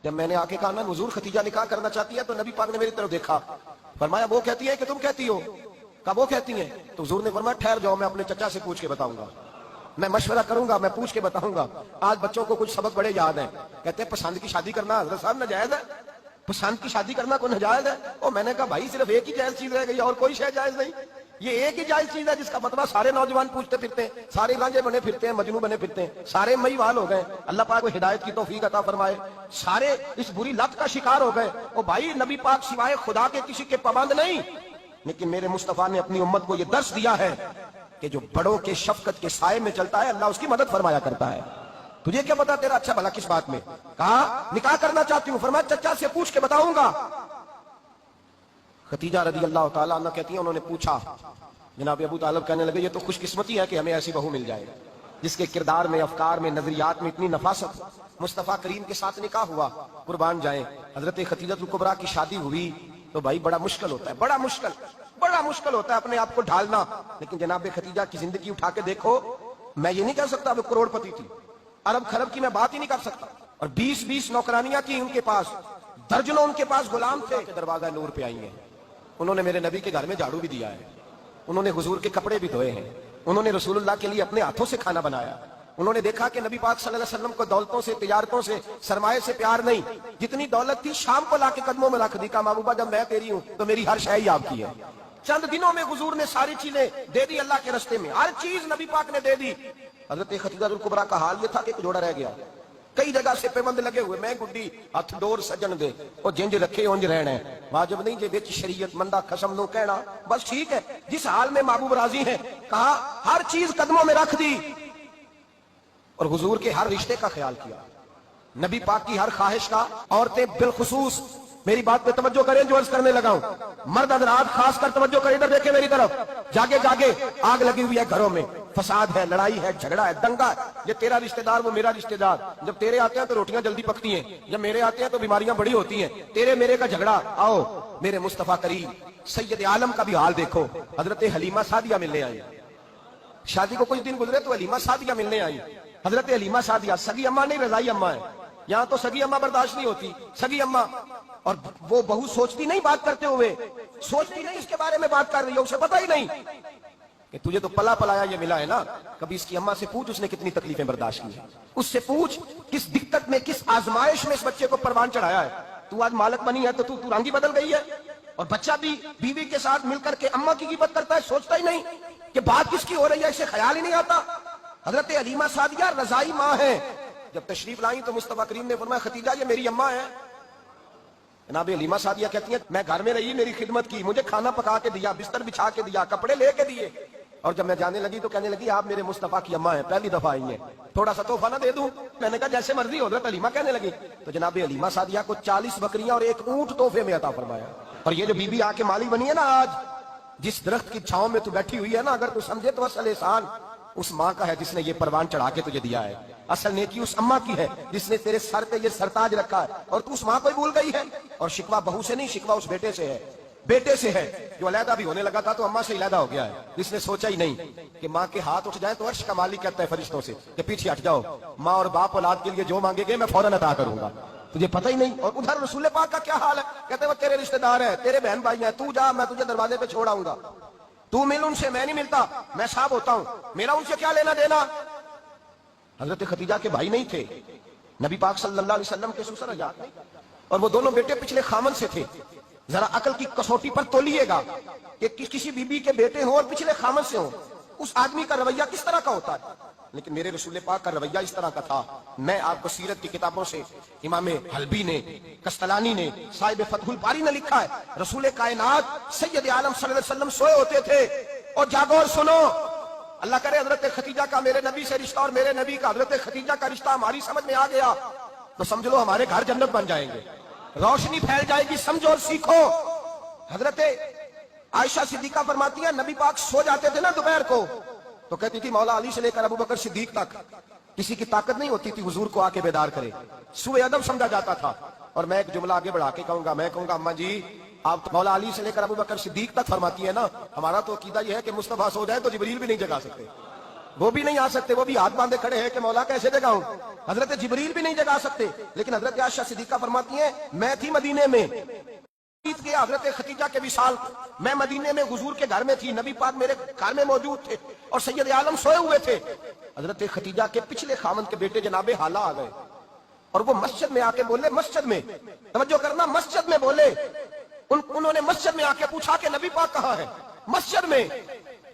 جب میں نے آ کے کہا نا حضور ختیجہ نکاح کرنا چاہتی ہے تو نبی پاک نے میری طرف دیکھا، فرمایا وہ کہتی ہے کہ تم کہتی ہو؟ کہا وہ کہتی ہیں۔ تو حضور نے فرمایا ٹھہر جاؤ، میں اپنے چچا سے پوچھ کے بتاؤں گا، میں مشورہ کروں گا، میں پوچھ کے بتاؤں گا۔ آج بچوں کو کچھ سبق بڑے یاد ہیں، کہتے ہیں پسند کی شادی کرنا حضرت صاحب ناجائز ہے، پسند کی شادی کرنا کوئی ناجائز ہے؟ اور میں نے کہا بھائی صرف ایک ہی جائز چیز رہ گئی اور کوئی شے جائز نہیں، یہ ایک ہی جائز چیز ہے جس کا فتویٰ سارے نوجوان پوچھتے پھرتے ہیں، سارے رانجے بنے پھرتے ہیں، مجنوں بنے پھرتے ہیں، سارے مئی وال ہو گئے۔ اللہ پاک کو ہدایت کی توفیق عطا فرمائے۔ سارے اس بری لت کا شکار ہو گئے۔ اور بھائی نبی پاک سوائے خدا کے کسی کے پابند نہیں، لیکن میرے مصطفیٰ نے اپنی امت کو یہ درس دیا ہے کہ جو بڑوں کے شفقت کے سائے میں چلتا ہے اللہ اس کی مدد فرمایا کرتا ہے۔ تجھے کیا پتا تیرا اچھا بھلا کس بات میں؟ کہا نکاح کرنا چاہتی ہوں، فرمایا چچا سے پوچھ کے بتاؤں گا۔ ختیجہ رضی اللہ تعالیٰ عنہ کہتی ہیں انہوں نے پوچھا، جناب ابو طالب کہنے لگے یہ تو خوش قسمتی ہے کہ ہمیں ایسی بہو مل جائے جس کے کردار میں، افکار میں، نظریات میں اتنی نفاست۔ مصطفیٰ کریم کے ساتھ نکاح ہوا، قربان جائیں۔ حضرت خدیجہ الکبریٰ کی شادی ہوئی تو بھائی بڑا مشکل ہوتا ہے، بڑا مشکل ہوتا ہے اپنے آپ کو ڈھالنا۔ لیکن جناب خدیجہ کی زندگی اٹھا کے دیکھو، میں یہ نہیں کہہ سکتا وہ کروڑ پتی تھی، ارب خرب کی میں بات ہی نہیں کر سکتا، اور 20 نوکرانیاں تھیں ان کے پاس، درجنوں ان کے پاس غلام تھے کہ دروازہ نور پہ آئی ہیں۔ انہوں نے میرے نبی کے گھر میں جھاڑو بھی دیا ہے، انہوں نے حضور کے کپڑے بھی دھوئے ہیں، انہوں نے رسول اللہ کے لیے اپنے ہاتھوں سے کھانا بنایا، انہوں نے دیکھا کہ نبی پاک صلی اللہ علیہ وسلم کو دولتوں سے، تجارتوں سے، سرمایے سے پیار نہیں، جتنی دولت تھی شام کو لا کے قدموں میں رکھ دی، کہا محبوبہ جب میں تیری ہوں تو میری ہر شے ہی آپ کی ہے۔ چند دنوں میں حضور نے ساری چیزیں دے دی اللہ کے رستے میں، ہر چیز نبی پاک نے دے دی۔ حضرت خدیجہ الکبریٰ کا حال یہ تھا کہ ایک جوڑا رہ گیا، کئی جگہ سے پیوند لگے ہوئے، میں گڈی ہاتھ ڈور سجن دے اور جنج رکھے اونج رہنا ہے، واجب نہیں جے وچ شریعت مندہ قسم نو کہنا، بس ٹھیک ہے جس حال میں محبوب راضی ہیں۔ کہا ہر چیز قدموں میں رکھ دی اور حضور کے ہر رشتے کا خیال کیا، نبی پاک کی ہر خواہش کا۔ عورتیں بالخصوص میری بات پہ توجہ کریں جو عرض کرنے لگا ہوں، مرد حضرات خاص کر توجہ کریں، ادھر دیکھیں میری طرف، جاگے جاگے آگ لگی ہوئی ہے گھروں میں، فساد ہے، لڑائی ہے، جھگڑا ہے، دنگا ہے، یہ تیرا رشتہ دار وہ میرا رشتہ دار، جب تیرے آتے ہیں تو روٹیاں جلدی پکتی ہیں، جب میرے آتے ہیں تو بیماریاں بڑی ہوتی ہیں، تیرے میرے کا جھگڑا۔ آؤ میرے مصطفیٰ کریم سید عالم کا بھی حال دیکھو، حضرت حلیمہ سعدیہ ملنے آئی، شادی کو کچھ دن گزرے تو حلیمہ سعدیہ ملنے آئی۔ حضرت حلیمہ سعدیہ سگی اماں نہیں رضائی اماں ہے، یہاں تو سگی اماں برداشت نہیں ہوتی، سگی اماں، اور وہ بہو سوچتی نہیں بات کرتے ہوئے، سوچتی نہیں اس کے بارے میں بات کر رہی ہے، اسے پتہ ہی نہیں کہ تجھے تو پلا پلایا یہ ملا ہے نا، کبھی اس کی اماں سے پوچھ اس نے کتنی تکلیفیں برداشت کی ہیں، اس سے پوچھ کس دقت میں، کس آزمائش میں اس بچے کو پروان چڑھایا ہے۔ تو آج مالک بنی ہے تو تو رنگ ہی بدل گئی ہے، اور بچہ بھی بیوی کے ساتھ مل کر کے اماں کی غیبت کرتا ہے، سوچتا ہی نہیں کہ بات کس کی ہو رہی ہے، اسے خیال ہی نہیں آتا۔ حضرت حلیمہ سعدیہ رضائی ماں ہے، جب تشریف لائیں تو مصطفیٰ کریم نے فرمایا ختیجہ یہ میری اماں ہے۔ جناب حلیمہ سعدیہ کہتی ہیں میں گھر میں رہی، میری خدمت کی، مجھے کھانا پکا کے دیا، بستر بچھا کے دیا، کپڑے لے کے دیے، اور جب میں جانے لگی تو کہنے لگی آپ میرے مصطفیٰ کی اماں ہیں، پہلی دفعہ آئی ہیں، تھوڑا سا تحفہ نہ دے دوں؟ میں نے کہا جیسے مرضی حضرت حلیمہ کہنے لگی۔ تو جناب حلیمہ سعدیہ کو 40 بکریاں اور 1 اونٹ تحفے میں عطا فرمایا۔ اور یہ جو بی بی آ کے مالی بنی ہے نا، آج جس درخت کی چھاؤں میں تو بیٹھی ہوئی ہے نا، اگر تو سمجھے تو اصل احسان اس ماں کا ہے جس نے یہ پروان چڑھا کے تجھے دیا ہے، اصل نیکی اس اماں کی ہے جس نے تیرے سر پہ یہ سرتاج رکھا ہے، اور تو اس ماں کو ہی بھول گئی ہے۔ اور شکوہ بہو سے نہیں، شکوہ اس بیٹے سے ہے، بیٹے سے ہے جو علیحدہ بھی ہونے لگا تھا تو اماں سے علیحدہ ہو گیا ہے، جس نے سوچا ہی نہیں کہ ماں کے ہاتھ اٹھ جائیں تو عرش کا مالک کہتا ہے فرشتوں سے کہ پیچھے ہٹ جاؤ، ماں اور باپ اولاد کے لیے جو مانگے گے میں فوراً عطا کروں گا، تجھے پتہ ہی نہیں۔ اور ادھر رسول پاک کا کیا حال ہے، کہتے ہیں وہ تیرے رشتہ دار ہیں، تیرے بہن بھائی ہیں، تو جا میں تجھے دروازے پہ چھوڑ آؤں گا، تو مل ان سے، میں نہیں ملتا، میں صاحب ہوتا ہوں، میرا ان سے کیا لینا دینا۔ حضرت خدیجہ کے بھائی نہیں تھے، نبی پاک صلی اللہ علیہ وسلم کے سسر اجاد، اور وہ دونوں بیٹے پچھلے خامن سے تھے۔ ذرا عقل کی کسوٹی پر تولیے گا کہ کسی بی بی کے بیٹے ہوں اور پچھلے خامن سے ہوں، اس آدمی کا رویہ کس طرح کا ہوتا ہے، لیکن میرے رسول پاک کا رویہ اس طرح کا تھا۔ میں آپ کو سیرت کی کتابوں سے، امام حلبی نے، کستلانی نے، صاحب فتح الباری نے لکھا ہے، رسول کائنات سید عالم صلی اللہ علیہ وسلم سوئے ہوتے تھے، اور جاگو اور سنو، اللہ کرے حضرت خدیجہ کا میرے نبی سے رشتہ اور میرے نبی کا حضرت خدیجہ کا رشتہ ہماری سمجھ میں آ گیا تو سمجھ لو ہمارے گھر جنت بن جائیں گے، روشنی پھیل جائے گی، سمجھو اور سیکھو۔ حضرت عائشہ صدیقہ فرماتی ہیں نبی پاک سو جاتے تھے نا دوپہر کو تو کہتی تھی مولا علی سے لے کر ابو بکر صدیق تک کسی کی طاقت نہیں ہوتی تھی حضور کو آ کے بیدار کرے، سوء ادب سمجھا جاتا تھا۔ اور میں ایک جملہ آگے بڑھا کے کہوں گا، میں کہوں گا اماں جی آپ مولا علی سے لے کر ابو بکر صدیق تک فرماتی ہے نا، ہمارا تو عقیدہ یہ ہے کہ مصطفیٰ سو جائے تو جبریل بھی نہیں جگا سکتے، وہ بھی نہیں آ سکتے, وہ بھی ہاتھ باندھے کھڑے ہیں کہ مولا کیسے جگاؤں. حضرت جبریل بھی نہیں جگا سکتے. لیکن حضرت عائشہ صدیقہ فرماتی ہیں میں تھی مدینے میں, حضرت خدیجہ کے وصال, میں مدینے میں حضور کے گھر میں تھی, نبی پاک میرے گھر میں موجود تھے اور سید عالم سوئے ہوئے تھے. حضرت خدیجہ کے پچھلے خاوند کے بیٹے جناب حالہ آ گئے اور وہ مسجد میں آ کے بولے, مسجد میں توجہ کرنا, مسجد میں بولے, انہوں نے مسجد میں آ کے پوچھا کہ نبی پاک کہاں ہے, مسجد میں.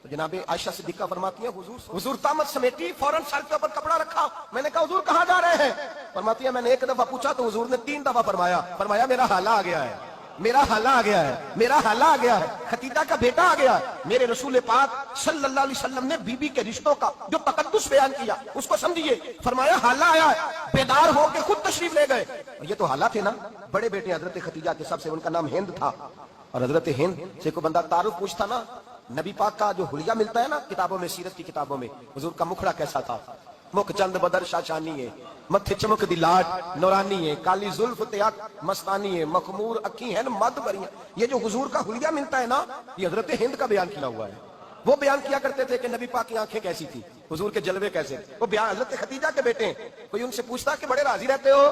تو جناب عائشہ صدیقہ فرماتی ہیں حضور طامت سمیٹی, فوراً سر کے اوپر کپڑا رکھا. میں نے کہا حضور کہاں جا رہے ہیں؟ فرماتی ہے میں نے ایک دفعہ پوچھا تو حضور نے 3 دفعہ فرمایا میرا حالہ آ گیا ہے, میرا حالہ آ گیا ہے, میرا حالہ آ گیا ہے, خدیجہ کا بیٹا آ گیا. میرے رسول پاک صلی اللہ علیہ وسلم نے بی بی کے رشتوں کا جو تقدس بیان کیا اس کو سمجھیے. فرمایا حالہ آیا ہے, بیدار ہو کے خود تشریف لے گئے. اور یہ تو حالہ تھے نا, بڑے بیٹے حضرت خدیجہ کے, سب سے ان کا نام ہند تھا. اور حضرت ہند سے کوئی بندہ تعارف پوچھتا نا, نبی پاک کا جو حلیہ ملتا ہے نا کتابوں میں, سیرت کی کتابوں میں, حضور کا مکھڑا کیسا تھا, مکھ چند بدر شاشانی ہے, متھے چمک دی لاٹ نورانی ہے, کالی زلف تیاک مستانی ہے, مخمور اکھی ہیں مد بری. یہ جو حضور کا حلیہ ملتا ہے نا, یہ حضرت ہند کا بیان کیا ہوا ہے. وہ بیان کیا کرتے تھے کہ نبی پاک کی آنکھیں کیسی تھی, حضور کے جلوے کیسے, وہ بیان حضرت خدیجہ کے بیٹے ہیں. کوئی ان سے پوچھتا کہ بڑے راضی رہتے ہو,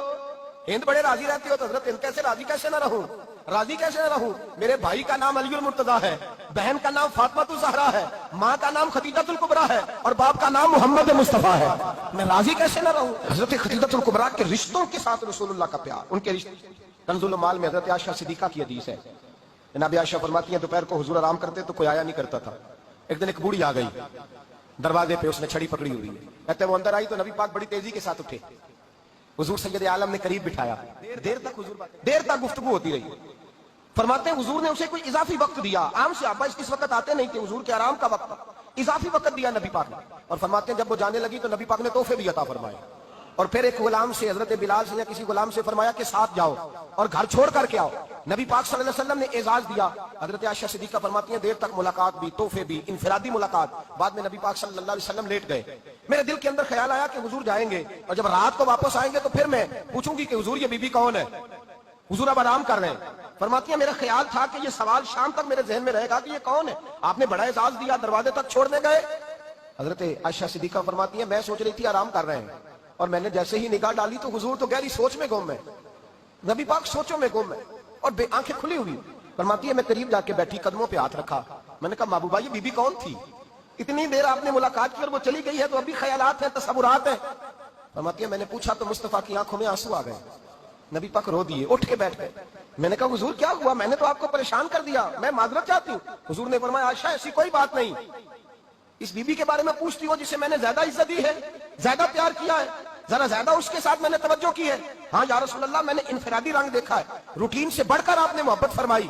ہند بڑے راضی رہتے ہو, تو حضرت ہند کیسے راضی کیسے نہ رہوں, راضی کیسے نہ رہوں. میرے بھائی کا نام علی المرتضیٰ ہے, بہن کا نام فاطمہ الزہرا ہے, ماں کا نام خدیجہ الکبریٰ ہے اور باپ کا نام محمد مصطفیٰ ہے, میں راضی کیسے نہ رہوں. حضرت خدیجہ الکبریٰ کے رشتوں کے ساتھ رسول اللہ کا پیار, ان کے رشتے. کنز المال میں حضرت عائشہ صدیقہ کی حدیث ہے, جناب عائشہ فرماتی ہیں دوپہر کو حضور آرام کرتے تو کوئی آیا نہیں کرتا تھا. ایک دن ایک بوڑھی آ گئی دروازے پہ, اس نے چھڑی پکڑی ہوئی ہے. کہتے وہ اندر آئی تو نبی پاک بڑی تیزی کے ساتھ اٹھے, حضور سید عالم نے قریب بٹھایا, دیر تک گفتگو ہوتی رہی. فرماتے ہیں حضور نے اسے کوئی اضافی وقت دیا, عام صحابہ اس وقت آتے نہیں تھے, حضور کے آرام کا وقت تھا, اضافی وقت دیا نبی پاک نے. اور فرماتے ہیں جب وہ جانے لگی تو نبی پاک نے تحفے بھی عطا فرمائے. اور پھر ایک غلام سے, حضرت بلال سے یا کسی غلام سے فرمایا کہ ساتھ جاؤ اور گھر چھوڑ کر کے آؤ. نبی پاک صلی اللہ علیہ وسلم نے اعزاز دیا. حضرت عائشہ صدیقہ فرماتی ہیں دیر تک ملاقات بھی, تحفے بھی, انفرادی ملاقات. بعد میں نبی پاک صلی اللہ علیہ وسلم لیٹ گئے. میرے دل کے اندر خیال آیا کہ حضور جائیں گے اور جب رات کو واپس آئیں گے تو پھر میں پوچھوں گی کہ حضور یہ بی بی کون ہے, حضور اب آرام کر رہے ہیں. فرماتی ہیں میرا خیال تھا کہ یہ سوال شام تک میرے ذہن میں رہے گا کہ یہ کون ہے, آپ نے بڑا اعزاز دیا, دروازے تک چھوڑنے گئے. حضرت عائشہ صدیقہ فرماتی ہیں میں سوچ رہی تھی آرام کر رہے ہیں, اور میں نے جیسے ہی نگاہ ڈالی تو حضور تو گہری سوچ میں گم ہے, نبی پاک سوچوں میں گم ہے اور آنکھیں کھلی ہوئی. فرماتی ہے میں قریب جا کے بیٹھی, قدموں پہ ہاتھ رکھا. میں نے کہا محبوبہ یہ بی بی کون تھی, اتنی دیر آپ نے ملاقات کی اور وہ چلی گئی ہے تو ابھی خیالات ہیں, تصورات ہیں. فرماتی ہے میں نے پوچھا تو مصطفیٰ کی آنکھوں میں آنسو آ گئے. نبی پاک رو دیے, اٹھ کے بیٹھ گئے. میں نے کہا حضور کیا ہوا, میں نے تو آپ کو پریشان کر دیا, میں معذرت چاہتی ہوں. حضور نے فرمایا عائشہ ایسی کوئی بات نہیں, اس بی بی کے بارے میں پوچھتی ہو جسے میں نے زیادہ عزت دی ہے, زیادہ پیار کیا ہے, ذرا زیادہ اس کے ساتھ میں نے توجہ کی ہے. ہاں یا رسول اللہ میں نے انفرادی رنگ دیکھا ہے, روٹین سے بڑھ کر آپ نے محبت فرمائی.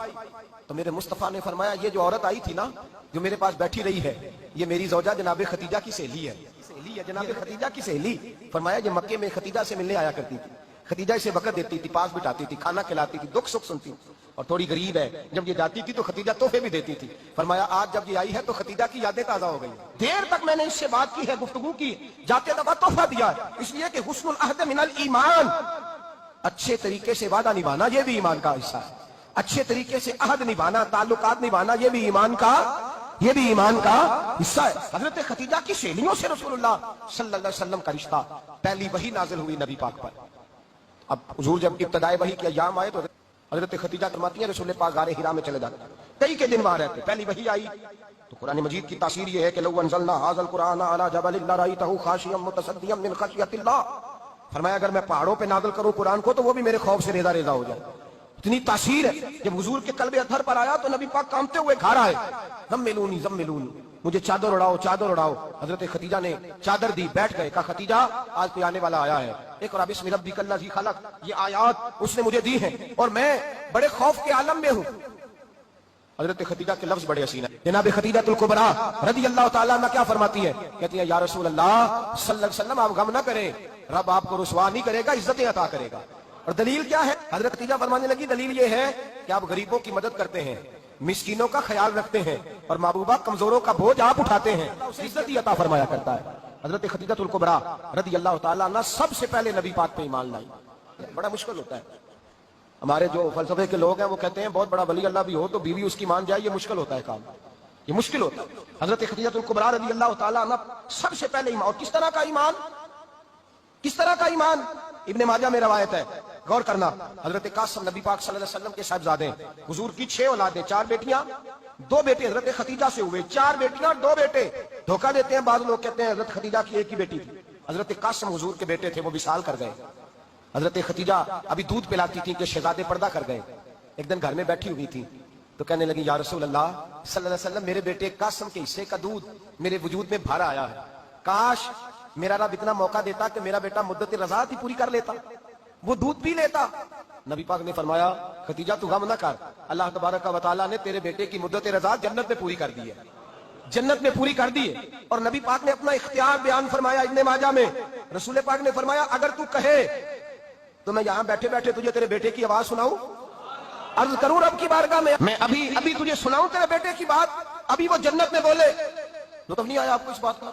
تو میرے مصطفیٰ نے فرمایا یہ جو عورت آئی تھی نا, جو میرے پاس بیٹھی رہی ہے, یہ میری زوجہ جناب خدیجہ کی سہیلی ہے, جناب خدیجہ کی سہیلی. فرمایا یہ مکے میں خدیجہ سے ملنے آیا کرتی تھی, خدیجہ اسے وقت دیتی تھی, پاس بٹھاتی تھی, کھانا کھلاتی تھی, دکھ سکھ سنتی, اور تھوڑی غریب ہے, جب یہ جاتی تھی تو خدیجہ تحفے بھی دیتی تھی. فرمایا آج جب یہ آئی ہے تو خدیجہ کی یادیں تازہ ہو گئی, دیر تک میں نے اس سے بات کی ہے, گفتگو کی, جاتے دفعہ تحفہ دیا ہے, اس لیے کہ حسن العہد من الایمان, اچھے طریقے سے وعدہ نبھانا یہ بھی ایمان کا حصہ ہے. اچھے طریقے سے عہد نبھانا, تعلقات نبھانا یہ بھی ایمان کا حصہ ہے. حضرت خدیجہ کی سہیلیوں سے رسول اللہ صلی اللہ علیہ وسلم کا رشتہ, پہلی وحی نازل ہوئی نبی پاک پر. اب حضور جب ابتدائی وحی کے ایام آئے تو حضرت خدیجہ فرماتی ہیں رسول پاک غار حرا میں چلے جاتے, کئی کے دن وہاں رہتے. پہلی وحی آئی تو قرآن مجید کی تاثیر یہ ہے کہ لو انزلنا هذا القرآن على جبل لرأيته خاشعا متصدعا من خشية الله. فرمایا اگر میں پہاڑوں پہ نازل کروں قرآن کو تو وہ بھی میرے خوف سے ریزہ ریزہ ہو جائے, اتنی تاثیر ہے. جب حضور کے قلب اطہر پر آیا تو نبی پاک کانپتے ہوئے گھر آئے, زملونی زملونی, مجھے چادر اڑاؤ چادر اڑاؤ. حضرت خدیجہ نے چادر دی, بیٹھ گئے. کہا خدیجہ آج کوئی آنے والا آیا ہے, اقرأ بسم ربک الذی خلق, یہ آیات اس نے مجھے دی ہیں اور میں بڑے خوف کے عالم میں ہوں. حضرت خدیجہ کے لفظ بڑے حسین ہیں. جناب خدیجہ الکبریٰ رضی اللہ تعالیٰ عنہ کیا فرماتی ہے, کہتی ہیں یا رسول اللہ صلی اللہ علیہ وسلم آپ غم نہ کریں, رب آپ کو رسوا نہیں کرے گا, عزتیں عطا کرے گا. اور دلیل کیا ہے, حضرت خدیجہ فرمانے لگی دلیل یہ ہے کہ آپ غریبوں کی مدد کرتے ہیں, مسکینوں کا خیال رکھتے ہیں, اور محبوبہ کمزوروں کا بوجھ آپ اٹھاتے ہیں, عزت ہی عطا فرمایا کرتا ہے. حضرت خدیجہ الکبریٰ رضی اللہ تعالیٰ عنہ سب سے پہلے نبی پاک پہ ایمان لائی. بڑا مشکل ہوتا ہے, ہمارے جو فلسفے کے لوگ ہیں وہ کہتے ہیں بہت بڑا ولی اللہ بھی ہو تو بیوی اس کی مان جائے, یہ مشکل ہوتا ہے کام. یہ مشکل ہوتا ہے. حضرت خدیجہ الکبریٰ رضی اللہ تعالیٰ عنہ سب سے پہلے ایمان. اور کس طرح کا ایمان؟ کس طرح کا ایمان؟ ابن ماجہ میں روایت ہے, غور کرنا. حضرت قاسم نبی پاک صلی اللہ علیہ وسلم کے صاحبزادے ہیں. حضور کی 6 اولادیں, 4 بیٹیاں 2 بیٹے حضرت خدیجہ سے ہوئے. 4 بیٹیاں 2 بیٹے. دھوکہ دیتے ہیں بعض لوگ, کہتے ہیں حضرت خدیجہ کی ایک ہی بیٹی تھی. حضرت قاسم حضور کے بیٹے تھے, وہ وصال کر گئے. حضرت خدیجہ ابھی دودھ پلاتی تھی کہ شہزادے پردہ کر گئے. ایک دن گھر میں بیٹھی ہوئی تھی تو کہنے لگی یا رسول اللہ صلی اللہ علیہ وسلم, میرے بیٹے قاسم کے حصے کا دودھ میرے وجود میں بھر آیا ہے. کاش میرا رب اتنا موقع دیتا کہ میرا بیٹا مدت رضاعت ہی پوری کر لیتا, وہ دودھ پی لیتا. نبی پاک نے فرمایا خدیجہ تو غم نہ کر, اللہ تبارک و تعالیٰ نے تیرے بیٹے کی مدت رضاعت جنت میں پوری کر دی ہے, جنت میں پوری کر دی ہے. اور نبی پاک نے اپنا اختیار بیان فرمایا ابن ماجہ میں. رسول پاک نے فرمایا اگر تو کہے تو میں یہاں بیٹھے بیٹھے تجھے تیرے بیٹے کی آواز سناؤں, عرض کروں رب کی بارگاہ میں ابھی تجھے سناؤں تیرے بیٹے کی بات, ابھی وہ جنت میں بولے. تو نہیں آیا آپ کو اس بات کا؟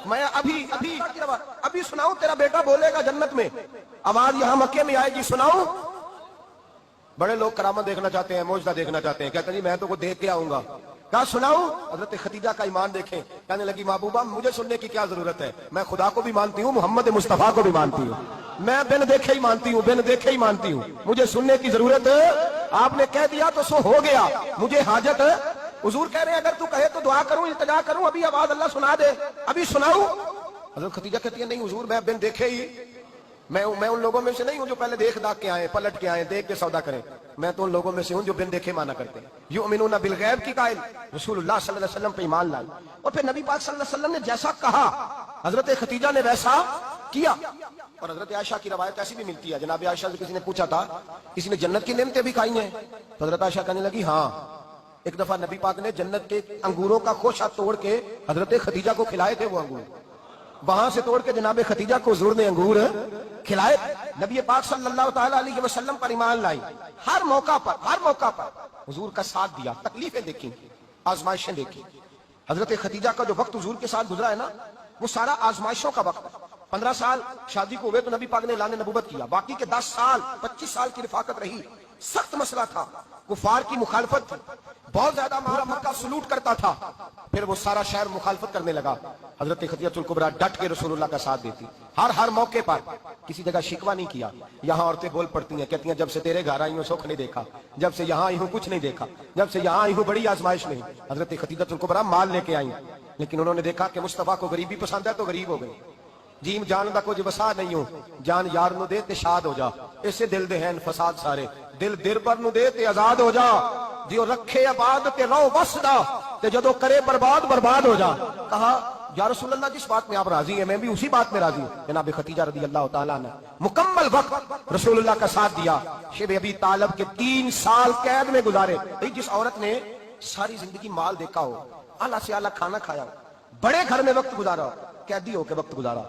میں ابھی سناؤں تیرا بیٹا بولے گا جنت میں, آواز یہاں مکے میں آئے گی, سناؤں. بڑے لوگ کرامت دیکھنا چاہتے ہیں, معجزہ دیکھنا چاہتے ہیں, کہتے ہیں جی میں تو وہ دیکھ کے آؤں گا. کہا سناؤں. حضرت خدیجہ کا ایمان دیکھیں, کہنے لگی محبوبہ مجھے سننے کی کیا ضرورت ہے, میں خدا کو بھی مانتی ہوں, محمد مصطفیٰ کو بھی مانتی ہوں, میں بن دیکھے ہی مانتی ہوں, بن دیکھے ہی مانتی ہوں, مجھے سننے کی ضرورت ہے. آپ نے کہہ دیا تو سو ہو گیا, مجھے حاجت ہے. حضور کہہ رہے ہیں اگر تو کہے تو دعا کروں, التجا کروں, ابھی آواز اللہ سنا دے, ابھی سناؤں. حضرت خدیجہ کہتی ہے نہیں حضور میں بن دیکھے ہی, میں ان لوگوں میں سے نہیں ہوں جو پہلے دیکھ داکھ کے آئے, پلٹ کے آئے, دیکھ کے سودا کریں. میں تو ان لوگوں میں سے ہوں جو بن دیکھے مانا کرتے ہیں. یؤمنون بالغیب کی قائل رسول اللہ صلی اللہ علیہ وسلم پہ ایمان لائے. اور پھر نبی پاک صلی اللہ علیہ وسلم نے جیسا کہا حضرت خدیجہ نے ویسا کیا. اور حضرت عائشہ کی روایت ایسی بھی ملتی ہے, جناب عائشہ سے کسی نے پوچھا تھا کسی نے جنت کی نعمتیں بھی کھائی ہیں, تو حضرت عائشہ کہنے لگی ہاں, ایک دفعہ نبی پاک نے جنت کے انگوروں کا خوشہ توڑ کے حضرت خدیجہ کو کھلائے تھے. وہ انگور وہاں سے توڑ کے جناب خدیجہ کو حضور نے انگور کھلائے. نبی پاک صلی اللہ تعالی علیہ وسلم پر ایمان لائی. ہر موقع پر حضور کا ساتھ دیا, تکلیفیں دیکھی, آزمائشیں دیکھی. حضرت خدیجہ کا جو وقت حضور کے ساتھ گزرا ہے نا, وہ سارا آزمائشوں کا وقت ہے. 15 سال شادی کو ہوئے تو نبی پاک نے اعلان نبوت کیا, باقی کے 10 سال 25 سال کی رفاقت رہی. سخت مسئلہ تھا, کفار کی مخالفت تھی, بہت زیادہ مکہ سلوٹ کرتا تھا. پھر وہ سارا شہر مخالفت کرنے لگا. حضرت خدیجہ الکبریٰ ڈٹ کے رسول اللہ کا ساتھ دیتی, ہر موقع پر, کسی جگہ شکوہ نہیں کیا. یہاں عورتیں بول پڑتی ہیں, کہتی ہیں جب سے تیرے گھر آئی ہوں سکھ نہیں دیکھا, جب سے یہاں آئی ہوں کچھ نہیں دیکھا, جب سے یہاں آئی ہوں بڑی آزمائش نہیں. حضرت خدیجہ الکبریٰ مال لے کے آئی, لیکن انہوں نے دیکھا کہ مصطفیٰ کو غریبی پسند ہے تو غریب ہو گئی. جیم جان دا کچھ وسا نہیں ہوں, جان یار نو دے تے شاد ہو جا, اسے دل دے ہیں فساد سارے, دل دیر پر نو دے تے آزاد ہو جا, دیو رکھے آباد تے رو وسدا, تے جدو کرے برباد ہو جا. کہا یا رسول اللہ جس بات میں آپ راضی ہیں میں بھی اسی بات میں راضی ہوں. جناب خدیجہ رضی اللہ تعالیٰ نے مکمل وقت رسول اللہ کا ساتھ دیا. شیب ابی طالب کے 3 سال قید میں گزارے. جس عورت نے ساری زندگی مال دیکھا ہو, اعلیٰ سے اعلیٰ کھانا کھایا ہو, بڑے گھر میں وقت گزارا ہو, قیدی ہو کے وقت گزارا.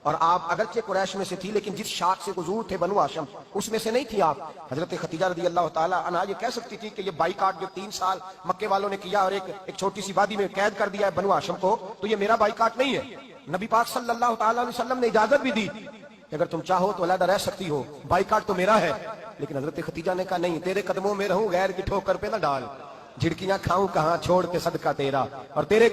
اور آپ اگرچہ قریش میں سے تھی لیکن جس شاخ سے حضور تھے بنو ہاشم اس میں سے نہیں تھی آپ. حضرت خدیجہ رضی اللہ تعالیٰ عنہا یہ کہہ سکتی تھی کہ یہ بائیکاٹ جو 3 سال مکے والوں نے کیا اور ایک چھوٹی سی وادی میں قید کر دیا ہے بنو ہاشم کو, تو یہ میرا بائیکاٹ نہیں ہے. نبی پاک صلی اللہ تعالیٰ علیہ وسلم نے اجازت بھی دی کہ اگر تم چاہو تو علیحدہ رہ سکتی ہو, بائیکاٹ تو میرا ہے. لیکن حضرت خدیجہ نے کہا نہیں, تیرے قدموں میں رہوں, غیر کی ٹھوکر پہ نہ ڈال, جھڑکیاں کھاؤں کہاں چھوڑ کے صدقہ تیرا, اور تیرے